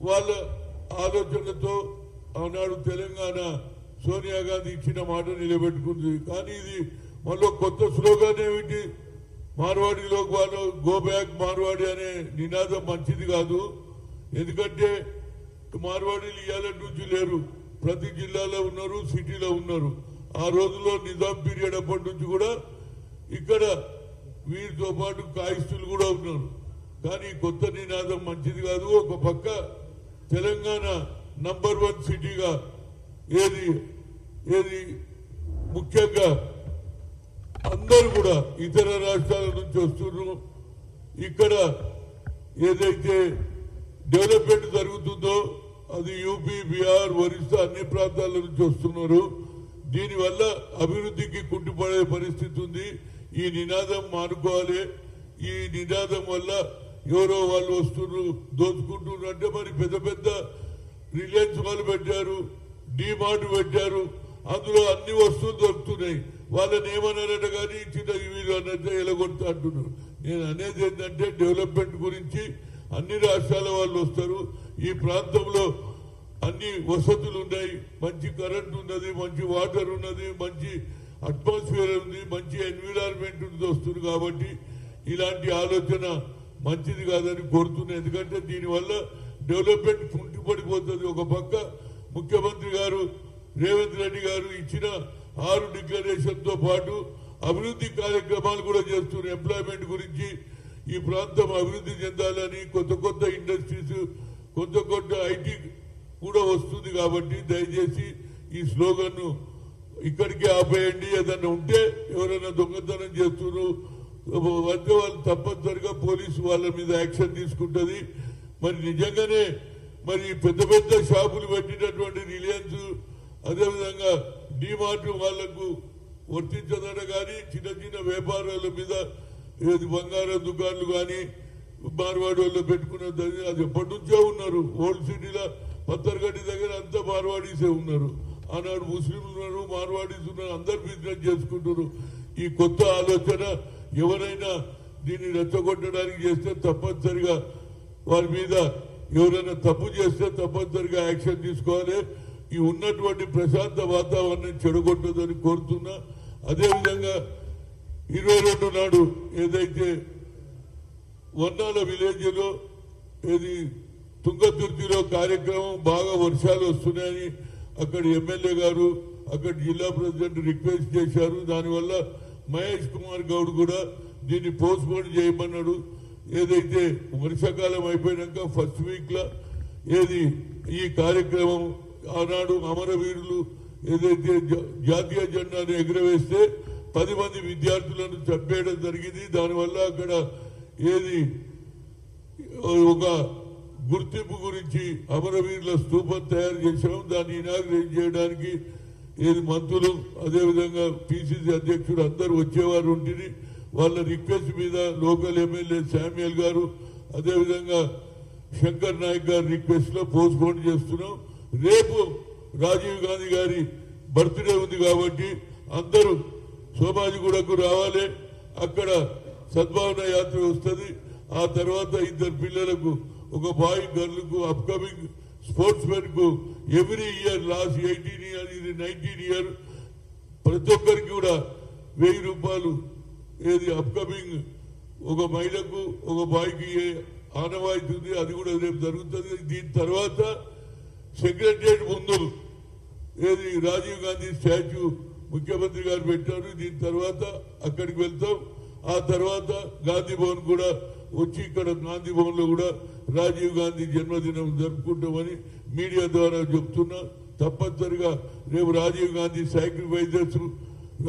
వాళ్ళ ఆలోచనలతో ఆనాడు తెలంగాణ సోనియా గాంధీ ఇచ్చిన మాట నిలబెట్టుకుంది. కానీ ఇది మళ్ళీ కొత్త స్లోగాన్ ఏమిటి, మార్వాడిలో గో బ్యాక్ మార్వాడి అనే నినాదం మంచిది కాదు. ఎందుకంటే మార్వాడీలు ఇవాళ నుంచి లేరు, ప్రతి జిల్లాలో ఉన్నారు, సిటీలో ఉన్నారు. ఆ రోజుల్లో నిజాం పీరియడ్ అప్పటి నుంచి కూడా ఇక్కడ వీరితో పాటు కాయిస్తులు కూడా ఉన్నారు. కానీ కొత్త నినాదం మంచిది కాదు. ఒక పక్క తెలంగాణ నంబర్ 1 సిటీగా ఏది ముఖ్యంగా అందరూ కూడా ఇతర రాష్ట్రాల నుంచి వస్తున్నారు. ఇక్కడ ఏదైతే డెవలప్మెంట్ జరుగుతుందో అది యూపీ, బీహార్, ఒరిస్సా అన్ని ప్రాంతాల నుంచి వస్తున్నారు. దీనివల్ల అభివృద్ధికి కుంటుపడే పరిస్థితి ఉంది. ఈ నినాదం మానుకోవాలి. ఈ నినాదం వల్ల ఎవరో వాళ్ళు వస్తున్నారు, దోచుకుంటున్నారు అంటే మరి పెద్ద పెద్ద రిలయన్స్ వాళ్ళు పెట్టారు, డీమార్ట్ పెట్టారు, అందులో అన్ని వస్తువులు దొరుకుతున్నాయి. వాళ్ళని ఏమన్నారట కానీ చిన్న వీళ్ళు అన్నట్టు ఎలగొడతా అంటున్నారు. నేను అనేది ఏంటంటే డెవలప్మెంట్ గురించి అన్ని రాష్ట్రాల వాళ్ళు వస్తారు. ఈ ప్రాంతంలో అన్ని వసతులు ఉన్నాయి, మంచి కరెంట్ ఉన్నది, మంచి వాటర్ ఉన్నది, మంచి అట్మాస్ఫియర్ ఉంది, మంచి ఎన్విరాన్మెంట్ వస్తుంది. కాబట్టి ఇలాంటి ఆలోచన మంచిది కాదని కోరుతున్నాను. ఎందుకంటే దీనివల్ల డెవలప్మెంట్ కుంటిపడిపోతుంది. ఒక పక్క ముఖ్యమంత్రి గారు రేవంత్ రెడ్డి గారు ఇచ్చిన 6 డిక్లరేషన్ తో పాటు అభివృద్ధి కార్యక్రమాలు కూడా చేస్తున్నారు. ఎంప్లాయ్మెంట్ గురించి ఈ ప్రాంతం అభివృద్ధి చెందాలని కొత్త ఇండస్ట్రీస్, కొత్త ఐటీ కూడా వస్తుంది. కాబట్టి దయచేసి ఈ స్లోగన్ ఇక్కడికే ఆపేయండి. ఏదన్నా ఉంటే ఎవరైనా దొంగతనం చేస్తున్నారు అంటే వాళ్ళు తప్పనిసరిగా పోలీసు వాళ్ళ మీద యాక్షన్ తీసుకుంటుంది. మరి నిజంగానే మరి పెద్ద షాపులు పెట్టినటువంటి రిలయన్స్, అదేవిధంగా డీమార్ట్ వాళ్లకు వర్తించదట. కానీ చిన్న వ్యాపారాల మీద ఏది బంగారం దుకాణాలు కానీ మార్వాడి వాళ్ళు పెట్టుకున్నది అది ఎప్పటి నుంచో ఉన్నారు. ఓల్డ్ సిటీలో పత్తర్గడ్డి దగ్గర అంతా మార్వాడీసే ఉన్నారు. ఆనాడు ముస్లింలు ఉన్నారు, మార్వాడీస్ ఉన్నారు, అందరు బిజినెస్ చేసుకుంటున్నారు. ఈ కొత్త ఆలోచన ఎవరైనా దీన్ని రెచ్చగొట్టడానికి చేస్తే తప్పనిసరిగా వారి మీద ఎవరైనా తప్పు చేస్తే తప్పనిసరిగా యాక్షన్ తీసుకోవాలి. ఈ ఉన్నటువంటి ప్రశాంత వాతావరణం చెడగొట్టదని కోరుతున్నా. అదేవిధంగా 22 నాడు ఏదైతే వర్ణాల విలేజ్ లో ఏది తుంగతుర్తిలో కార్యక్రమం బాగా వర్షాలు వస్తున్నాయని అక్కడ ఎమ్మెల్యే గారు, అక్కడ జిల్లా ప్రెసిడెంట్ రిక్వెస్ట్ చేశారు. దానివల్ల మహేష్ కుమార్ గౌడ్ కూడా దీన్ని పోస్ట్ పోన్ చేయమన్నాడు. ఏదైతే వర్షాకాలం అయిపోయినాక ఫస్ట్ వీక్ లో ఈ కార్యక్రమం ఆనాడు అమరవీరులు ఏదైతే జాతీయ జెండాను ఎగురవేస్తే 10 మంది విద్యార్థులను చంపేయడం జరిగింది. దానివల్ల అక్కడ ఒక గుర్తింపు గురించి అమరవీరుల స్తూపం తయారు చేశాం. దాన్ని ఇనాగ్రేట్ చేయడానికి మంత్రులు, అదేవిధంగా పిసిసి అధ్యక్షుడు అందరూ వచ్చేవారు ఉంటుంది. వాళ్ళ రిక్వెస్ట్ మీద లోకల్ ఎమ్మెల్యే శామ్యుయల్ గారు, అదేవిధంగా శంకర్ నాయక్ గారి రిక్వెస్ట్ లో పోస్ట్ పోన్ చేస్తున్నాం. రేపు రాజీవ్ గాంధీ గారి బర్త్డే ఉంది కాబట్టి అందరూ సోమాజిగూడకు రావాలి. అక్కడ సద్భావన యాత్ర వస్తుంది. ఆ తర్వాత 2 పిల్లలకు, ఒక బాయ్ గర్ల్కు, అప్కమింగ్ స్పోర్ట్స్ మెన్ కు ఎవ్రీ ఇయర్ లాస్ట్ 18 ఇయర్ ఇది 19 ఇయర్ ప్రతి ఒక్కరికి కూడా 1000 రూపాయలు అప్కమింగ్ ఒక మహిళకు, ఒక బాయ్కి ఆనవాయితీ ఉంది. అది కూడా రేపు జరుగుతుంది. దీని తర్వాత సెక్రటరియట్ ముందు రాజీవ్ గాంధీ స్టాచ్యూ ముఖ్యమంత్రి గారు పెట్టారు. దీని తర్వాత అక్కడికి వెళ్తాం. ఆ తర్వాత గాంధీ భవన్ కూడా వచ్చి ఇక్కడ గాంధీ భవన్ లో కూడా రాజీవ్ గాంధీ జన్మదినం జరుపుకుంటామని మీడియా ద్వారా చెప్తున్నా. తప్పనిసరిగా రేపు రాజీవ్ గాంధీ సాక్రిఫైజర్స్,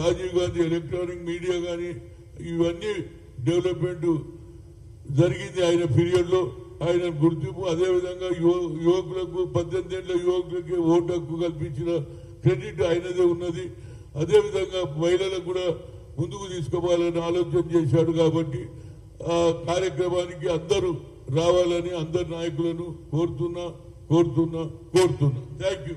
రాజీవ్ గాంధీ ఎలక్ట్రానిక్ మీడియా కానీ ఇవన్నీ డెవలప్మెంట్ జరిగింది ఆయన పీరియడ్ లో. ఆయన గుర్తింపు, అదేవిధంగా యువకులకు 18 ఏళ్ల యువకులకి ఓటు హక్కు కల్పించిన క్రెడిట్ ఆయనదే ఉన్నది. అదేవిధంగా మహిళలకు కూడా ముందుకు తీసుకోవాలని ఆలోచన చేశాడు. కాబట్టి ఆ కార్యక్రమానికి అందరూ రావాలని అందరు నాయకులను కోరుతున్నా. Thank you.